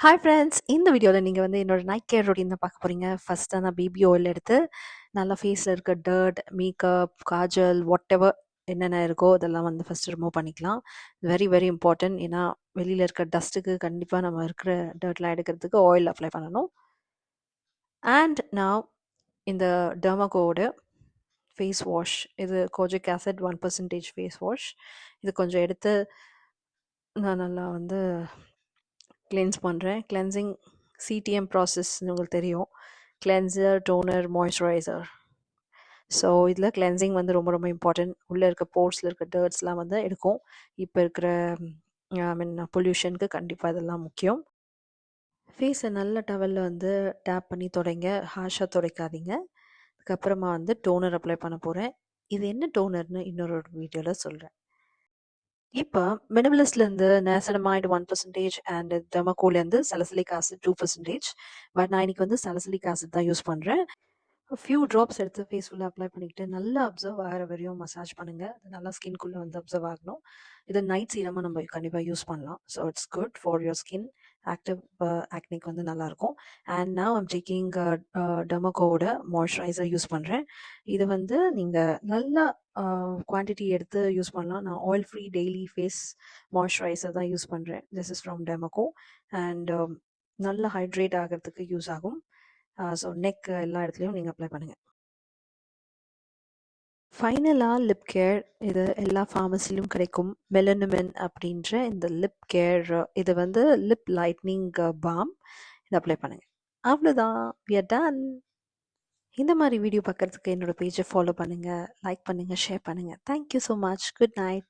Hi friends, இந்த வீடியோவில் நீங்கள் வந்து என்னோட நைட் கேர் ரொட்டீன் தான் பார்க்க போகிறீங்க. ஃபஸ்ட்டாக நான் பேபி ஆயில் எடுத்து நல்லா ஃபேஸில் இருக்க dirt, makeup, Kajal, what ever என்னென்ன இருக்கோ அதெல்லாம் வந்து ஃபஸ்ட்டு ரிமூவ் பண்ணிக்கலாம். Very very important. ஏன்னா வெளியில் இருக்க டஸ்ட்டுக்கு கண்டிப்பாக நம்ம இருக்கிற டர்ட்லாம் எடுக்கிறதுக்கு ஆயில் அப்ளை பண்ணணும். அண்ட் நான் இந்த டெர்மாகோவோட ஃபேஸ் வாஷ், இது கோஜிக் ஆசிட் 1% ஃபேஸ் வாஷ், இது கொஞ்சம் எடுத்து நான் நல்லா வந்து கிளென்ஸ் பண்ணுறேன். கிளென்சிங் சிடிஎம் ப்ராசஸ் உங்களுக்கு தெரியும். Cleanser, toner, moisturiser. ஸோ இதில் கிளென்சிங் வந்து ரொம்ப ரொம்ப இம்பார்ட்டன்ட். உள்ளே இருக்க போர்ஸில் இருக்க டர்ட்ஸ்லாம் வந்து எடுக்கும். இப்போ இருக்கிற பொல்யூஷனுக்கு கண்டிப்பாக இதெல்லாம் முக்கியம். ஃபேஸை நல்ல டவலில் வந்து டேப் பண்ணி துடைங்க, ஹார்ஷாக துடைக்காதீங்க. அதுக்கப்புறமா வந்து டோனர் அப்ளை பண்ண போகிறேன். இது என்ன டோனர்னு இன்னொரு வீடியோவில் சொல்கிறேன். இப்போ மினிமலிஸ்ட்லேருந்து நேசனமைடு 1% அண்ட் டெர்மாகோல்லேருந்து சலசிலிக் ஆசிட் 2%. பட் நான் இன்னைக்கு வந்து சலசிலிக் ஆசிட் தான் யூஸ் பண்ணுறேன். ஃபியூ ட்ராப்ஸ் எடுத்து ஃபேஸ் ஃபுல்லாக அப்ளை பண்ணிக்கிட்டு நல்லா அப்சர்வ் ஆகிற வரையும் மசாஜ் பண்ணுங்கள். அது நல்லா ஸ்கின்குள்ளே வந்து அப்சர்வ் ஆகணும். இது நைட் சீரமாக நம்ம கண்டிப்பாக யூஸ் பண்ணலாம். So it's good for your skin. Active ஆக்னிக் வந்து நல்லாயிருக்கும். அண்ட் நவ் ஐம் டேக்கிங் டெர்மாகோவோட மாய்ஸ்சரைசர் யூஸ் பண்ணுறேன். இது வந்து நீங்கள் நல்லா குவான்டிட்டி எடுத்து யூஸ் பண்ணலாம். நான் oil free daily face moisturiser தான் யூஸ் பண்ணுறேன். This is from Dermaco. And நல்லா ஹைட்ரேட் ஆகிறதுக்கு யூஸ் ஆகும். ஸோ நெக் எல்லா இடத்துலையும் நீங்கள் அப்ளை பண்ணுங்கள். ஃபைனலாக லிப் கேர், இது எல்லா ஃபார்மசிலும் கிடைக்கும். மெலனமின் அப்படின்ற இந்த லிப் கேர், இது வந்து லிப் லைட்னிங் பாம், இதை அப்ளை பண்ணுங்கள். அவ்வளோதான், we are done. இந்த மாதிரி வீடியோ பார்க்குறதுக்கு என்னோட பேஜை ஃபாலோ பண்ணுங்கள், லைக் பண்ணுங்கள், ஷேர் பண்ணுங்கள். Thank you so much. Good night.